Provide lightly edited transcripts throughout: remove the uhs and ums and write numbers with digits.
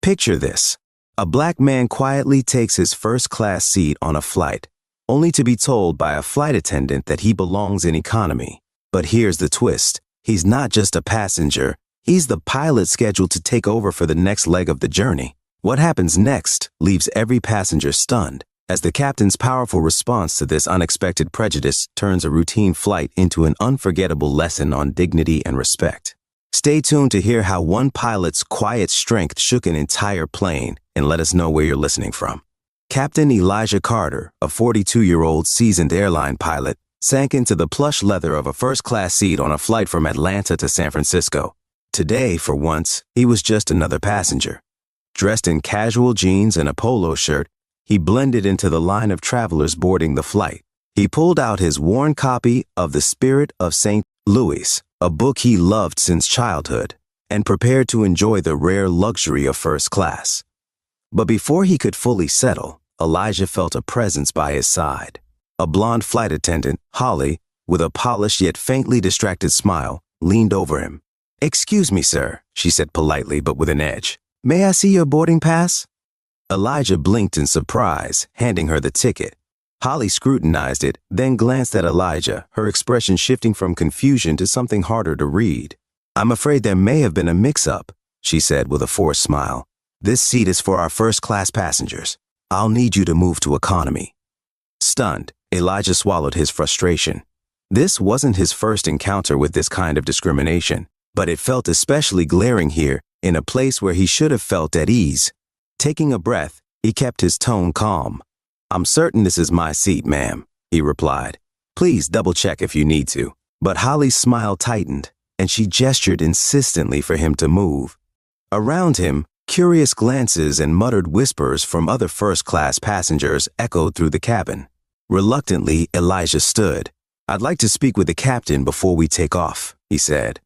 Picture this. A black man quietly takes his first-class seat on a flight, only to be told by a flight attendant that he belongs in economy. But here's the twist. He's not just a passenger. He's the pilot scheduled to take over for the next leg of the journey. What happens next leaves every passenger stunned, as the captain's powerful response to this unexpected prejudice turns a routine flight into an unforgettable lesson on dignity and respect. Stay tuned to hear how one pilot's quiet strength shook an entire plane, and let us know where you're listening from. Captain Elijah Carter, a 42-year-old seasoned airline pilot, sank into the plush leather of a first-class seat on a flight from Atlanta to San Francisco. Today, for once, he was just another passenger. Dressed in casual jeans and a polo shirt, he blended into the line of travelers boarding the flight. He pulled out his worn copy of The Spirit of St. Louis, a book he loved since childhood, and prepared to enjoy the rare luxury of first class. But before he could fully settle, Elijah felt a presence by his side. A blonde flight attendant, Holly, with a polished yet faintly distracted smile, leaned over him. "Excuse me, sir," she said politely but with an edge. "May I see your boarding pass?" Elijah blinked in surprise, handing her the ticket. Holly scrutinized it, then glanced at Elijah, her expression shifting from confusion to something harder to read. "I'm afraid there may have been a mix-up," she said with a forced smile. "This seat is for our first-class passengers. I'll need you to move to economy." Stunned, Elijah swallowed his frustration. This wasn't his first encounter with this kind of discrimination, but it felt especially glaring here, in a place where he should have felt at ease. Taking a breath, he kept his tone calm. "I'm certain this is my seat, ma'am," he replied. "Please double-check if you need to." But Holly's smile tightened, and she gestured insistently for him to move. Around him, curious glances and muttered whispers from other first-class passengers echoed through the cabin. Reluctantly, Elijah stood. "I'd like to speak with the captain before we take off," he said.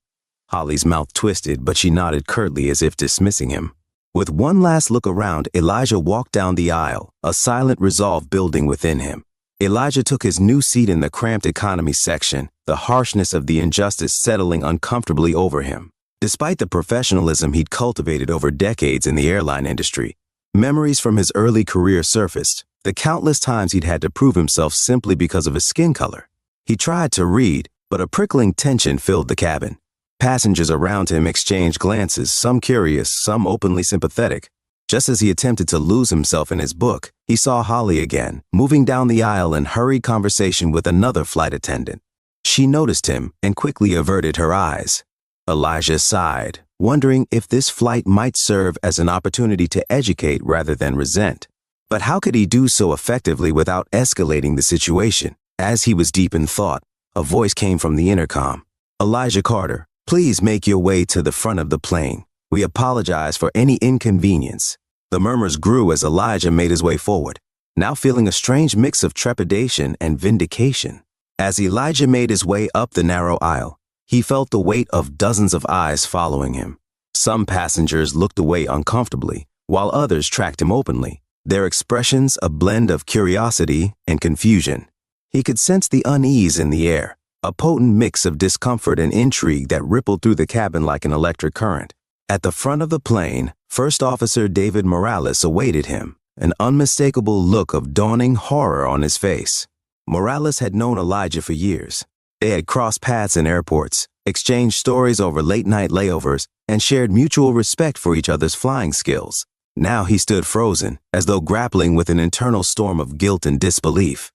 Holly's mouth twisted, but she nodded curtly as if dismissing him. With one last look around, Elijah walked down the aisle, a silent resolve building within him. Elijah took his new seat in the cramped economy section, the harshness of the injustice settling uncomfortably over him. Despite the professionalism he'd cultivated over decades in the airline industry, memories from his early career surfaced, the countless times he'd had to prove himself simply because of his skin color. He tried to read, but a prickling tension filled the cabin. Passengers around him exchanged glances, some curious, some openly sympathetic. Just as he attempted to lose himself in his book, he saw Holly again, moving down the aisle in hurried conversation with another flight attendant. She noticed him and quickly averted her eyes. Elijah sighed, wondering if this flight might serve as an opportunity to educate rather than resent. But how could he do so effectively without escalating the situation? As he was deep in thought, a voice came from the intercom. "Elijah Carter, please make your way to the front of the plane. We apologize for any inconvenience." The murmurs grew as Elijah made his way forward, now feeling a strange mix of trepidation and vindication. As Elijah made his way up the narrow aisle, he felt the weight of dozens of eyes following him. Some passengers looked away uncomfortably, while others tracked him openly, their expressions a blend of curiosity and confusion. He could sense the unease in the air, a potent mix of discomfort and intrigue that rippled through the cabin like an electric current. At the front of the plane, First Officer David Morales awaited him, an unmistakable look of dawning horror on his face. Morales had known Elijah for years. They had crossed paths in airports, exchanged stories over late-night layovers, and shared mutual respect for each other's flying skills. Now he stood frozen, as though grappling with an internal storm of guilt and disbelief.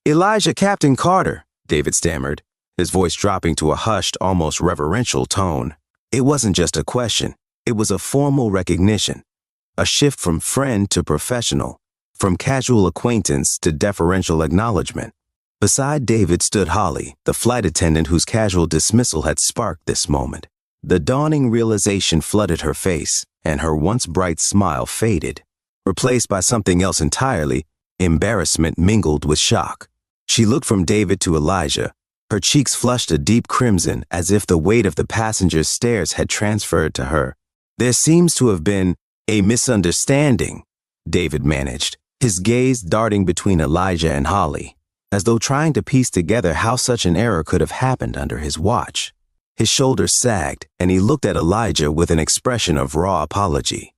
"Elijah, Captain Carter," David stammered, his voice dropping to a hushed, almost reverential tone. It wasn't just a question, it was a formal recognition, a shift from friend to professional, from casual acquaintance to deferential acknowledgement. Beside David stood Holly, the flight attendant whose casual dismissal had sparked this moment. The dawning realization flooded her face, and her once bright smile faded. Replaced by something else entirely, embarrassment mingled with shock. She looked from David to Elijah, her cheeks flushed a deep crimson as if the weight of the passenger's stares had transferred to her. "There seems to have been a misunderstanding," David managed, his gaze darting between Elijah and Holly, as though trying to piece together how such an error could have happened under his watch. His shoulders sagged, and he looked at Elijah with an expression of raw apology.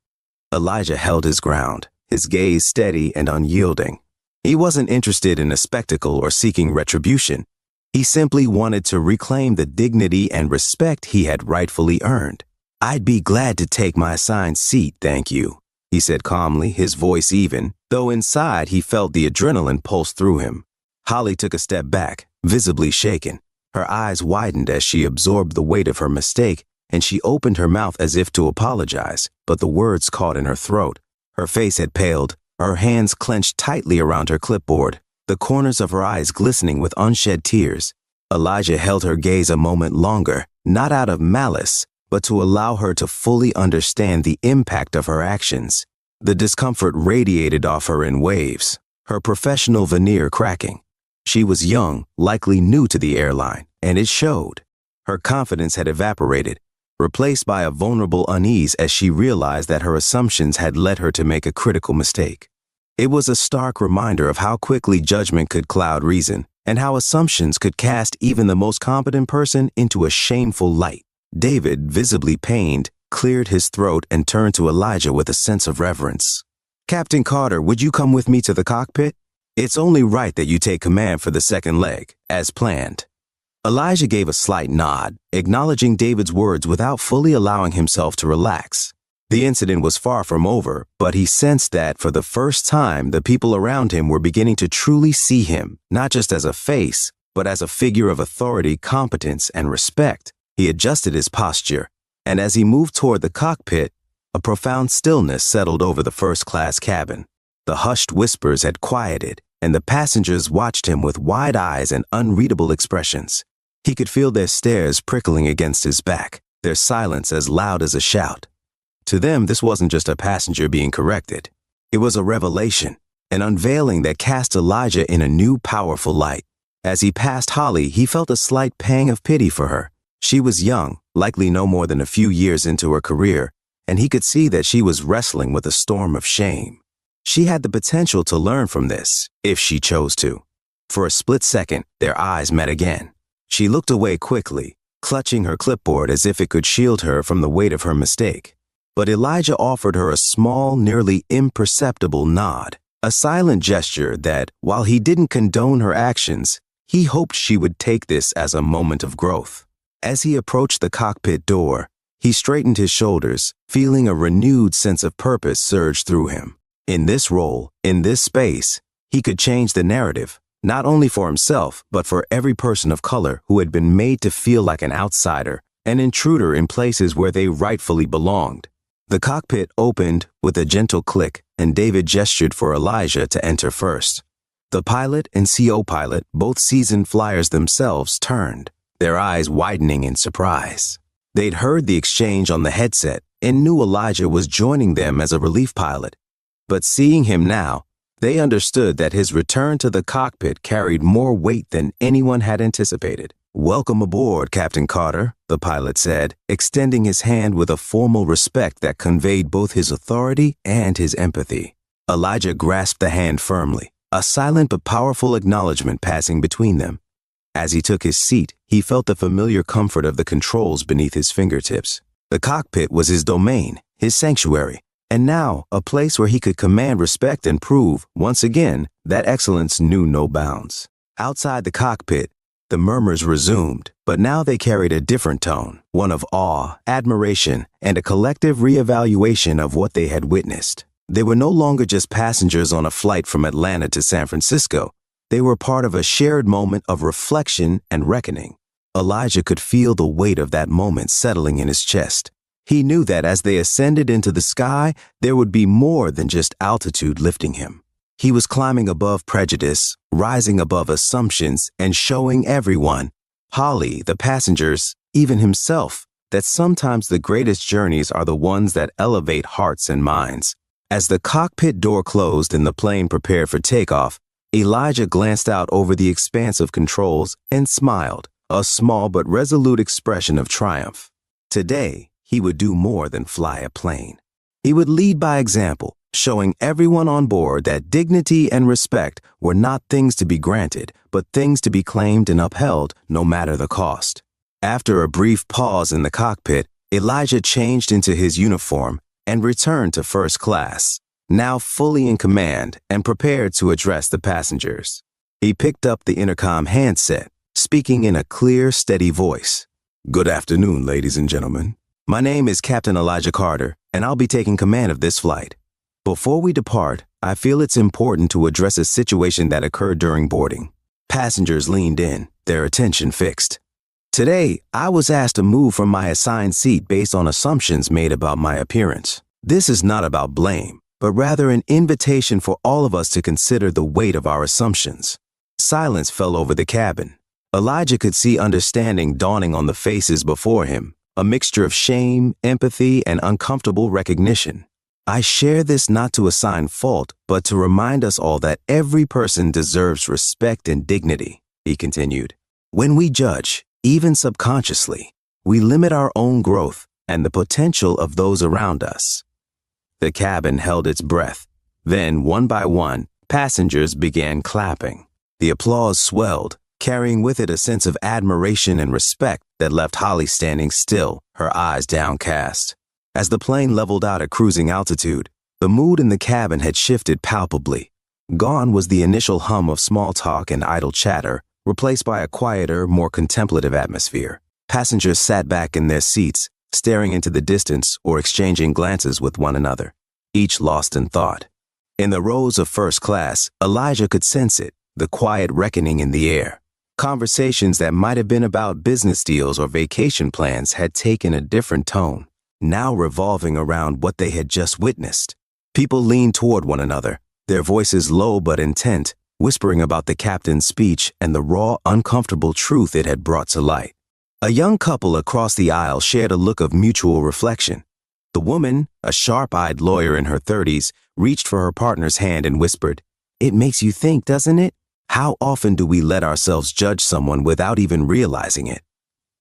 Elijah held his ground, his gaze steady and unyielding. He wasn't interested in a spectacle or seeking retribution. He simply wanted to reclaim the dignity and respect he had rightfully earned. "I'd be glad to take my assigned seat, thank you," he said calmly, his voice even, though inside he felt the adrenaline pulse through him. Holly took a step back, visibly shaken. Her eyes widened as she absorbed the weight of her mistake, and she opened her mouth as if to apologize, but the words caught in her throat. Her face had paled, her hands clenched tightly around her clipboard, the corners of her eyes glistening with unshed tears. Elijah held her gaze a moment longer, not out of malice, but to allow her to fully understand the impact of her actions. The discomfort radiated off her in waves, her professional veneer cracking. She was young, likely new to the airline, and it showed. Her confidence had evaporated, replaced by a vulnerable unease as she realized that her assumptions had led her to make a critical mistake. It was a stark reminder of how quickly judgment could cloud reason, and how assumptions could cast even the most competent person into a shameful light. David, visibly pained, cleared his throat and turned to Elijah with a sense of reverence. "Captain Carter, would you come with me to the cockpit? It's only right that you take command for the second leg, as planned." Elijah gave a slight nod, acknowledging David's words without fully allowing himself to relax. The incident was far from over, but he sensed that for the first time the people around him were beginning to truly see him, not just as a face, but as a figure of authority, competence, and respect. He adjusted his posture, and as he moved toward the cockpit, a profound stillness settled over the first-class cabin. The hushed whispers had quieted, and the passengers watched him with wide eyes and unreadable expressions. He could feel their stares prickling against his back, their silence as loud as a shout. To them, this wasn't just a passenger being corrected. It was a revelation, an unveiling that cast Elijah in a new, powerful light. As he passed Holly, he felt a slight pang of pity for her. She was young, likely no more than a few years into her career, and he could see that she was wrestling with a storm of shame. She had the potential to learn from this, if she chose to. For a split second, their eyes met again. She looked away quickly, clutching her clipboard as if it could shield her from the weight of her mistake. But Elijah offered her a small, nearly imperceptible nod, a silent gesture that, while he didn't condone her actions, he hoped she would take this as a moment of growth. As he approached the cockpit door, he straightened his shoulders, feeling a renewed sense of purpose surge through him. In this role, in this space, he could change the narrative, not only for himself, but for every person of color who had been made to feel like an outsider, an intruder in places where they rightfully belonged. The cockpit opened with a gentle click, and David gestured for Elijah to enter first. The pilot and CO pilot, both seasoned flyers themselves, turned, their eyes widening in surprise. They'd heard the exchange on the headset and knew Elijah was joining them as a relief pilot. But seeing him now, they understood that his return to the cockpit carried more weight than anyone had anticipated. "Welcome aboard, Captain Carter," the pilot said, extending his hand with a formal respect that conveyed both his authority and his empathy. Elijah grasped the hand firmly, a silent but powerful acknowledgement passing between them. As he took his seat, he felt the familiar comfort of the controls beneath his fingertips. The cockpit was his domain, his sanctuary, and now a place where he could command respect and prove, once again, that excellence knew no bounds. Outside the cockpit, the murmurs resumed, but now they carried a different tone, one of awe, admiration, and a collective reevaluation of what they had witnessed. They were no longer just passengers on a flight from Atlanta to San Francisco. They were part of a shared moment of reflection and reckoning. Elijah could feel the weight of that moment settling in his chest. He knew that as they ascended into the sky, there would be more than just altitude lifting him. He was climbing above prejudice, rising above assumptions, and showing everyone, Holly, the passengers, even himself, that sometimes the greatest journeys are the ones that elevate hearts and minds. As the cockpit door closed and the plane prepared for takeoff, Elijah glanced out over the expanse of controls and smiled, a small but resolute expression of triumph. Today, he would do more than fly a plane. He would lead by example, showing everyone on board that dignity and respect were not things to be granted, but things to be claimed and upheld no matter the cost. After a brief pause in the cockpit, Elijah changed into his uniform, and returned to first class, now fully in command and prepared to address the passengers. He picked up the intercom handset, speaking in a clear, steady voice. "Good afternoon, ladies and gentlemen. My name is Captain Elijah Carter, and I'll be taking command of this flight. Before we depart, I feel it's important to address a situation that occurred during boarding." Passengers leaned in, their attention fixed. "Today, I was asked to move from my assigned seat based on assumptions made about my appearance. This is not about blame, but rather an invitation for all of us to consider the weight of our assumptions." Silence fell over the cabin. Elijah could see understanding dawning on the faces before him, a mixture of shame, empathy, and uncomfortable recognition. "I share this not to assign fault, but to remind us all that every person deserves respect and dignity," he continued. "When we judge, even subconsciously, we limit our own growth and the potential of those around us." The cabin held its breath. Then, one by one, passengers began clapping. The applause swelled, carrying with it a sense of admiration and respect that left Holly standing still, her eyes downcast. As the plane leveled out at cruising altitude, the mood in the cabin had shifted palpably. Gone was the initial hum of small talk and idle chatter, replaced by a quieter, more contemplative atmosphere. Passengers sat back in their seats, staring into the distance or exchanging glances with one another, each lost in thought. In the rows of first class, Elijah could sense it, the quiet reckoning in the air. Conversations that might have been about business deals or vacation plans had taken a different tone, now revolving around what they had just witnessed. People leaned toward one another, their voices low but intent, whispering about the captain's speech and the raw, uncomfortable truth it had brought to light. A young couple across the aisle shared a look of mutual reflection. The woman, a sharp-eyed lawyer in her 30s, reached for her partner's hand and whispered, "It makes you think, doesn't it? How often do we let ourselves judge someone without even realizing it?"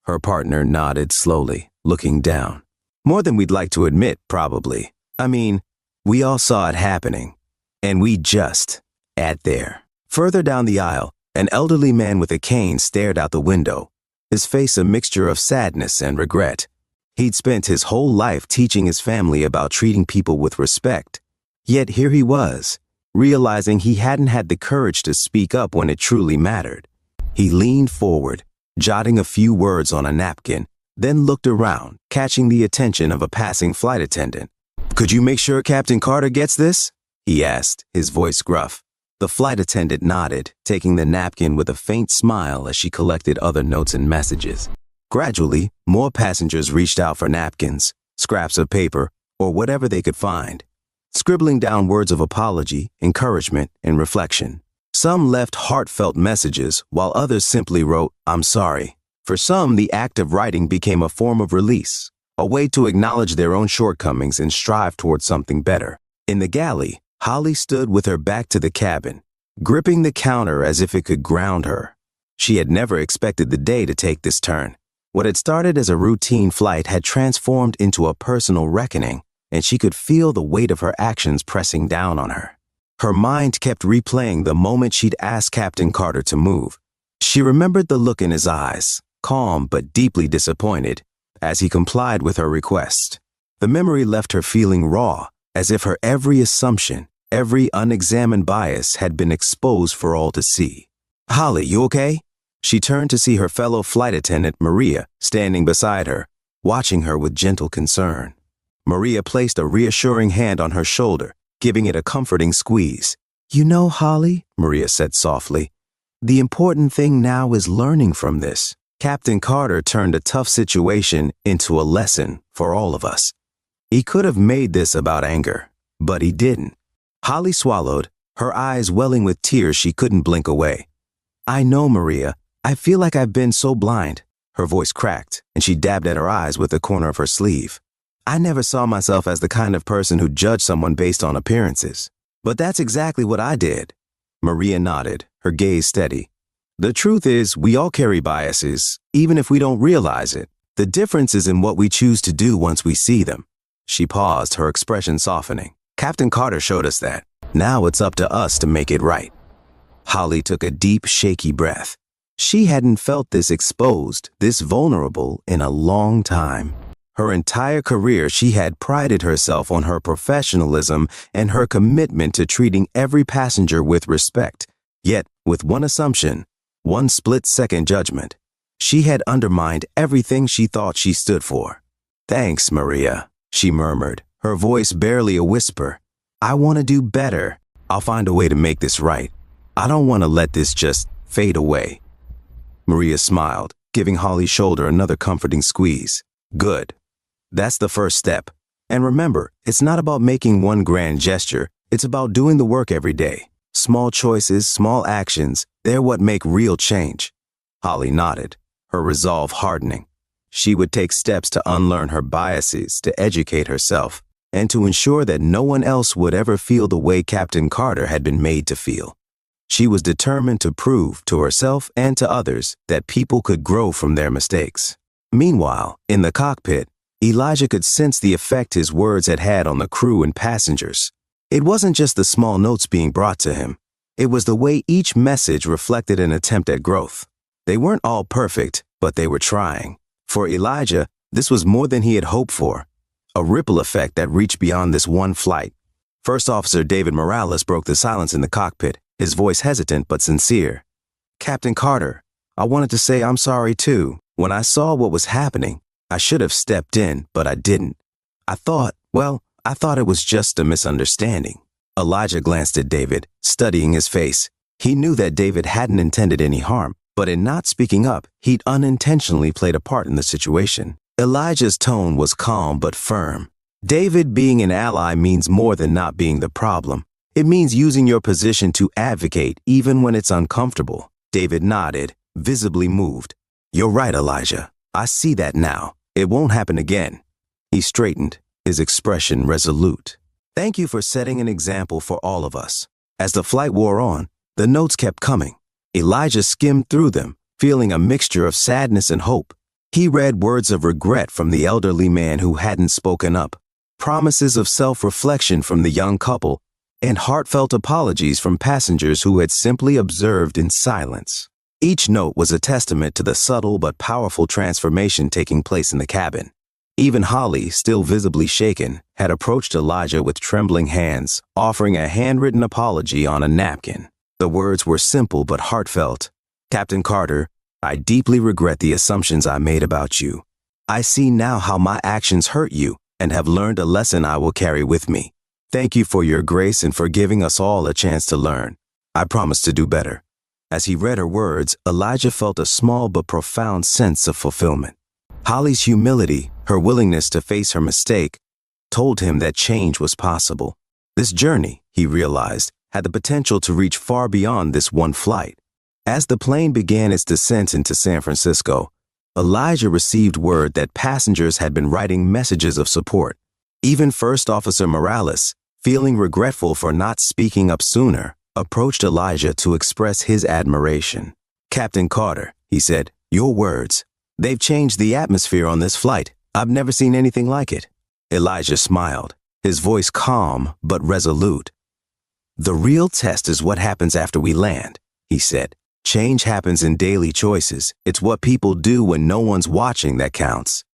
Her partner nodded slowly, looking down. "More than we'd like to admit, probably. I mean, we all saw it happening. And we just at there." Further down the aisle, an elderly man with a cane stared out the window, his face a mixture of sadness and regret. He'd spent his whole life teaching his family about treating people with respect. Yet here he was, realizing he hadn't had the courage to speak up when it truly mattered. He leaned forward, jotting a few words on a napkin, then looked around, catching the attention of a passing flight attendant. "Could you make sure Captain Carter gets this?" he asked, his voice gruff. The flight attendant nodded, taking the napkin with a faint smile as she collected other notes and messages. Gradually, more passengers reached out for napkins, scraps of paper, or whatever they could find, scribbling down words of apology, encouragement, and reflection. Some left heartfelt messages, while others simply wrote, "I'm sorry." For some, the act of writing became a form of release, a way to acknowledge their own shortcomings and strive towards something better. In the galley, Holly stood with her back to the cabin, gripping the counter as if it could ground her. She had never expected the day to take this turn. What had started as a routine flight had transformed into a personal reckoning, and she could feel the weight of her actions pressing down on her. Her mind kept replaying the moment she'd asked Captain Carter to move. She remembered the look in his eyes, calm but deeply disappointed, as he complied with her request. The memory left her feeling raw, as if her every assumption, every unexamined bias had been exposed for all to see. "Holly, you okay?" She turned to see her fellow flight attendant, Maria, standing beside her, watching her with gentle concern. Maria placed a reassuring hand on her shoulder, giving it a comforting squeeze. "You know, Holly," Maria said softly, "the important thing now is learning from this." Captain Carter turned a tough situation into a lesson for all of us. He could have made this about anger, but he didn't. Holly swallowed, her eyes welling with tears she couldn't blink away. "I know, Maria. I feel like I've been so blind." Her voice cracked, and she dabbed at her eyes with the corner of her sleeve. "I never saw myself as the kind of person who judged someone based on appearances. But that's exactly what I did." Maria nodded, her gaze steady. "The truth is, we all carry biases, even if we don't realize it. The difference is in what we choose to do once we see them." She paused, her expression softening. "Captain Carter showed us that. Now it's up to us to make it right." Holly took a deep, shaky breath. She hadn't felt this exposed, this vulnerable in a long time. Her entire career, she had prided herself on her professionalism and her commitment to treating every passenger with respect. Yet, with one assumption, one split-second judgment, she had undermined everything she thought she stood for. "Thanks, Maria," she murmured, her voice barely a whisper. "I want to do better. I'll find a way to make this right. I don't want to let this just fade away." Maria smiled, giving Holly's shoulder another comforting squeeze. "Good. That's the first step. And remember, it's not about making one grand gesture. It's about doing the work every day. Small choices, small actions, they're what make real change." Holly nodded, her resolve hardening. She would take steps to unlearn her biases, to educate herself, and to ensure that no one else would ever feel the way Captain Carter had been made to feel. She was determined to prove to herself and to others that people could grow from their mistakes. Meanwhile, in the cockpit, Elijah could sense the effect his words had had on the crew and passengers. It wasn't just the small notes being brought to him. It was the way each message reflected an attempt at growth. They weren't all perfect, but they were trying. For Elijah, this was more than he had hoped for, a ripple effect that reached beyond this one flight. First Officer David Morales broke the silence in the cockpit, his voice hesitant but sincere. "Captain Carter, I wanted to say I'm sorry too. When I saw what was happening, I should have stepped in, but I didn't. I thought it was just a misunderstanding." Elijah glanced at David, studying his face. He knew that David hadn't intended any harm, but in not speaking up, he'd unintentionally played a part in the situation. Elijah's tone was calm but firm. David, being an ally means more than not being the problem. It means using your position to advocate even when it's uncomfortable. David nodded, visibly moved. "You're right, Elijah. I see that now. It won't happen again." He straightened, his expression resolute. "Thank you for setting an example for all of us." As the flight wore on, the notes kept coming. Elijah skimmed through them, feeling a mixture of sadness and hope. He read words of regret from the elderly man who hadn't spoken up, promises of self-reflection from the young couple, and heartfelt apologies from passengers who had simply observed in silence. Each note was a testament to the subtle but powerful transformation taking place in the cabin. Even Holly, still visibly shaken, had approached Elijah with trembling hands, offering a handwritten apology on a napkin. The words were simple but heartfelt. "Captain Carter, I deeply regret the assumptions I made about you. I see now how my actions hurt you and have learned a lesson I will carry with me. Thank you for your grace and for giving us all a chance to learn. I promise to do better." As he read her words, Elijah felt a small but profound sense of fulfillment. Holly's humility, her willingness to face her mistake, told him that change was possible. This journey, he realized, had the potential to reach far beyond this one flight. As the plane began its descent into San Francisco, Elijah received word that passengers had been writing messages of support. Even First Officer Morales, feeling regretful for not speaking up sooner, approached Elijah to express his admiration. "Captain Carter," he said, "your words, they've changed the atmosphere on this flight. I've never seen anything like it." Elijah smiled, his voice calm but resolute. "The real test is what happens after we land," he said. "Change happens in daily choices. It's what people do when no one's watching that counts."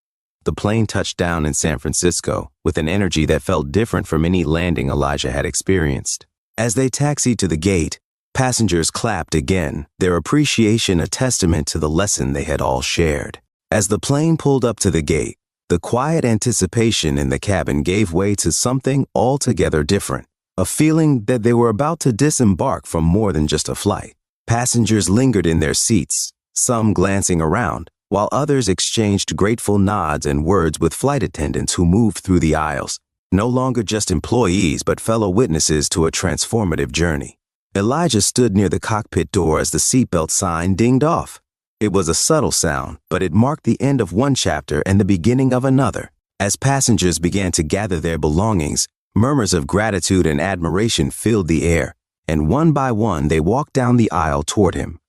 The plane touched down in San Francisco with an energy that felt different from any landing Elijah had experienced. As they taxied to the gate, passengers clapped again, their appreciation a testament to the lesson they had all shared. As the plane pulled up to the gate, the quiet anticipation in the cabin gave way to something altogether different, a feeling that they were about to disembark from more than just a flight. Passengers lingered in their seats, some glancing around, while others exchanged grateful nods and words with flight attendants who moved through the aisles, no longer just employees but fellow witnesses to a transformative journey. Elijah stood near the cockpit door as the seatbelt sign dinged off. It was a subtle sound, but it marked the end of one chapter and the beginning of another. As passengers began to gather their belongings, murmurs of gratitude and admiration filled the air, and one by one they walked down the aisle toward him.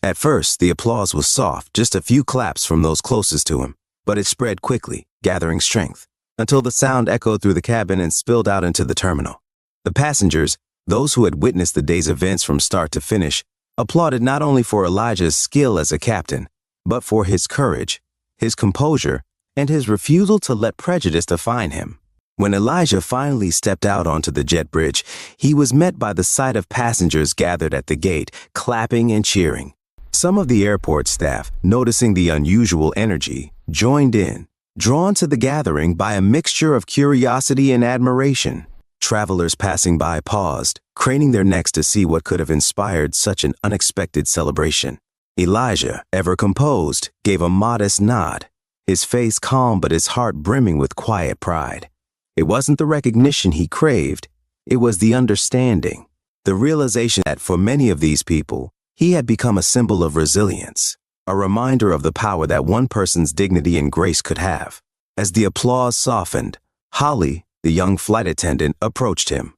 At first, the applause was soft, just a few claps from those closest to him, but it spread quickly, gathering strength, until the sound echoed through the cabin and spilled out into the terminal. The passengers, those who had witnessed the day's events from start to finish, applauded not only for Elijah's skill as a captain, but for his courage, his composure, and his refusal to let prejudice define him. When Elijah finally stepped out onto the jet bridge, he was met by the sight of passengers gathered at the gate, clapping and cheering. Some of the airport staff, noticing the unusual energy, joined in, drawn to the gathering by a mixture of curiosity and admiration. Travelers passing by paused, craning their necks to see what could have inspired such an unexpected celebration. Elijah, ever composed, gave a modest nod, his face calm but his heart brimming with quiet pride. It wasn't the recognition he craved, it was the understanding, the realization that for many of these people, he had become a symbol of resilience, a reminder of the power that one person's dignity and grace could have. As the applause softened, Holly, the young flight attendant, approached him.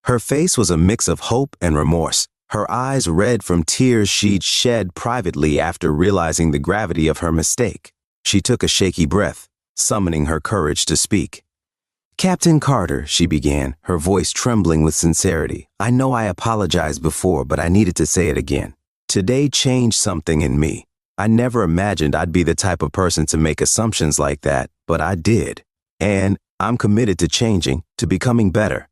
Her face was a mix of hope and remorse, her eyes red from tears she'd shed privately after realizing the gravity of her mistake. She took a shaky breath, summoning her courage to speak. "Captain Carter," she began, her voice trembling with sincerity. "I know I apologized before, but I needed to say it again. Today changed something in me. I never imagined I'd be the type of person to make assumptions like that, but I did. And I'm committed to changing, to becoming better."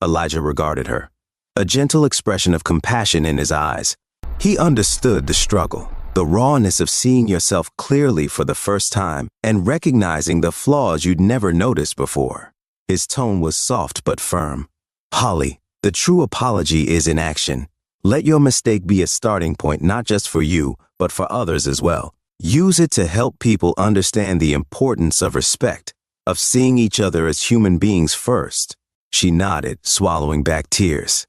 Elijah regarded her, a gentle expression of compassion in his eyes. He understood the struggle, the rawness of seeing yourself clearly for the first time and recognizing the flaws you'd never noticed before. His tone was soft but firm. "Holly, the true apology is in action. Let your mistake be a starting point not just for you, but for others as well. Use it to help people understand the importance of respect, of seeing each other as human beings first." She nodded, swallowing back tears.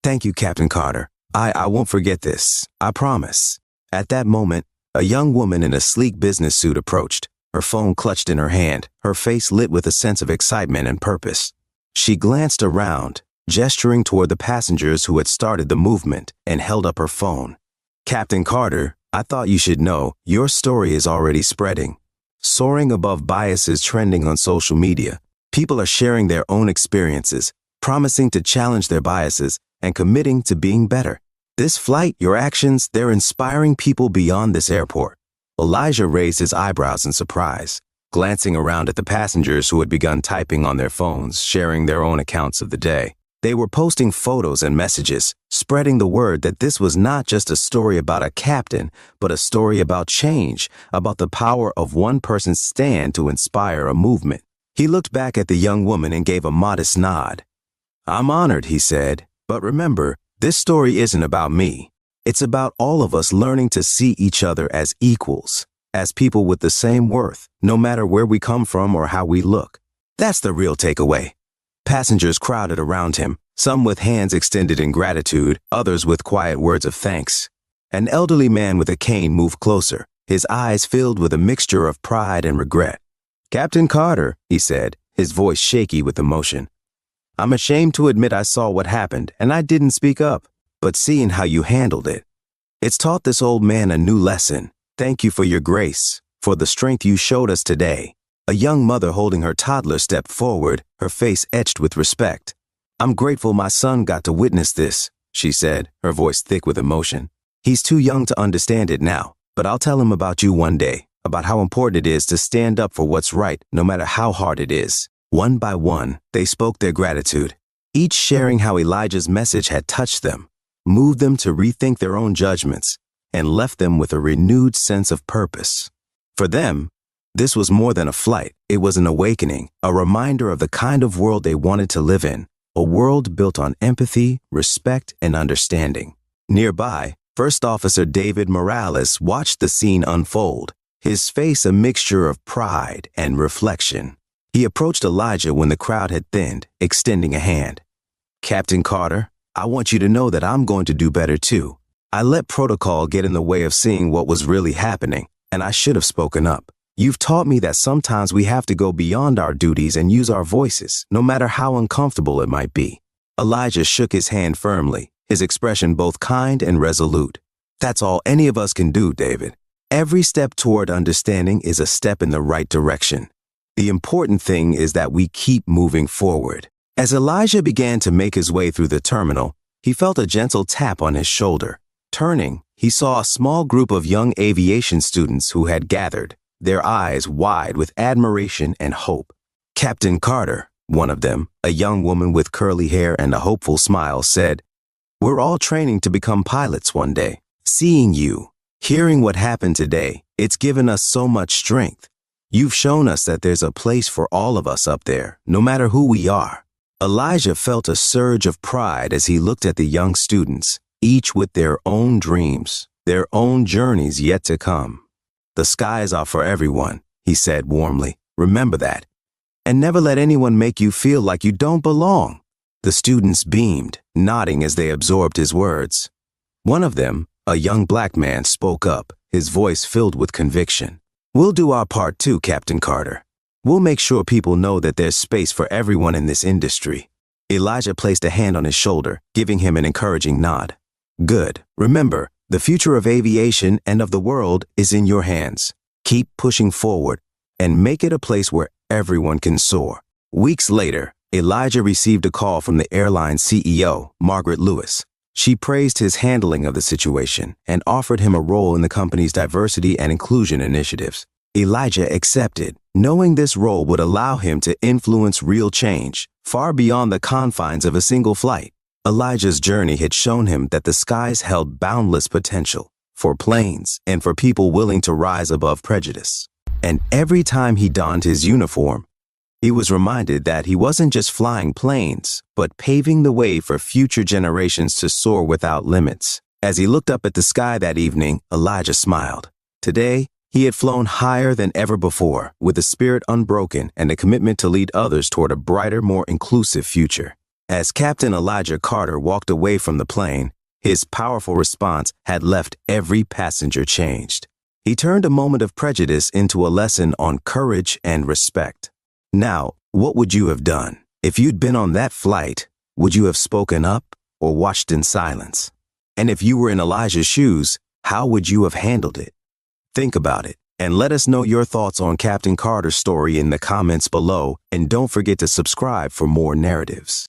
"Thank you, Captain Carter. I won't forget this. I promise." At that moment, a young woman in a sleek business suit approached, her phone clutched in her hand, her face lit with a sense of excitement and purpose. She glanced around, gesturing toward the passengers who had started the movement, and held up her phone. "Captain Carter, I thought you should know, your story is already spreading. Soaring above biases trending on social media, people are sharing their own experiences, promising to challenge their biases, and committing to being better. This flight, your actions, they're inspiring people beyond this airport." Elijah raised his eyebrows in surprise, glancing around at the passengers who had begun typing on their phones, sharing their own accounts of the day. They were posting photos and messages, spreading the word that this was not just a story about a captain, but a story about change, about the power of one person's stand to inspire a movement. He looked back at the young woman and gave a modest nod. "I'm honored," he said, "but remember, this story isn't about me. It's about all of us learning to see each other as equals, as people with the same worth, no matter where we come from or how we look. That's the real takeaway." Passengers crowded around him, some with hands extended in gratitude, others with quiet words of thanks. An elderly man with a cane moved closer, his eyes filled with a mixture of pride and regret. "Captain Carter," he said, his voice shaky with emotion. "I'm ashamed to admit I saw what happened, and I didn't speak up, but seeing how you handled it, it's taught this old man a new lesson. Thank you for your grace, for the strength you showed us today." A young mother holding her toddler stepped forward, her face etched with respect. "I'm grateful my son got to witness this," she said, her voice thick with emotion. "He's too young to understand it now, but I'll tell him about you one day, about how important it is to stand up for what's right, no matter how hard it is." One by one, they spoke their gratitude, each sharing how Elijah's message had touched them, moved them to rethink their own judgments, and left them with a renewed sense of purpose. For them, this was more than a flight. It was an awakening, a reminder of the kind of world they wanted to live in, a world built on empathy, respect, and understanding. Nearby, First Officer David Morales watched the scene unfold, his face a mixture of pride and reflection. He approached Elijah when the crowd had thinned, extending a hand. "Captain Carter, I want you to know that I'm going to do better too. I let protocol get in the way of seeing what was really happening, and I should have spoken up. You've taught me that sometimes we have to go beyond our duties and use our voices, no matter how uncomfortable it might be." Elijah shook his hand firmly, his expression both kind and resolute. "That's all any of us can do, David. Every step toward understanding is a step in the right direction. The important thing is that we keep moving forward." As Elijah began to make his way through the terminal, he felt a gentle tap on his shoulder. Turning, he saw a small group of young aviation students who had gathered, their eyes wide with admiration and hope. Captain Carter, one of them, a young woman with curly hair and a hopeful smile, said, "We're all training to become pilots one day. Seeing you, hearing what happened today, it's given us so much strength. You've shown us that there's a place for all of us up there, no matter who we are." Elijah felt a surge of pride as he looked at the young students, each with their own dreams, their own journeys yet to come. "The skies are for everyone," he said warmly. "Remember that. And never let anyone make you feel like you don't belong." The students beamed, nodding as they absorbed his words. One of them, a young black man, spoke up, his voice filled with conviction. "We'll do our part too, Captain Carter. We'll make sure people know that there's space for everyone in this industry." Elijah placed a hand on his shoulder, giving him an encouraging nod. "Good. Remember, the future of aviation and of the world is in your hands. Keep pushing forward and make it a place where everyone can soar." Weeks later, Elijah received a call from the airline CEO, Margaret Lewis. She praised his handling of the situation and offered him a role in the company's diversity and inclusion initiatives. Elijah accepted, knowing this role would allow him to influence real change, far beyond the confines of a single flight. Elijah's journey had shown him that the skies held boundless potential for planes and for people willing to rise above prejudice. And every time he donned his uniform, he was reminded that he wasn't just flying planes, but paving the way for future generations to soar without limits. As he looked up at the sky that evening, Elijah smiled. Today, he had flown higher than ever before, with a spirit unbroken and a commitment to lead others toward a brighter, more inclusive future. As Captain Elijah Carter walked away from the plane, his powerful response had left every passenger changed. He turned a moment of prejudice into a lesson on courage and respect. Now, what would you have done? If you'd been on that flight, would you have spoken up or watched in silence? And if you were in Elijah's shoes, how would you have handled it? Think about it, and let us know your thoughts on Captain Carter's story in the comments below, and don't forget to subscribe for more narratives.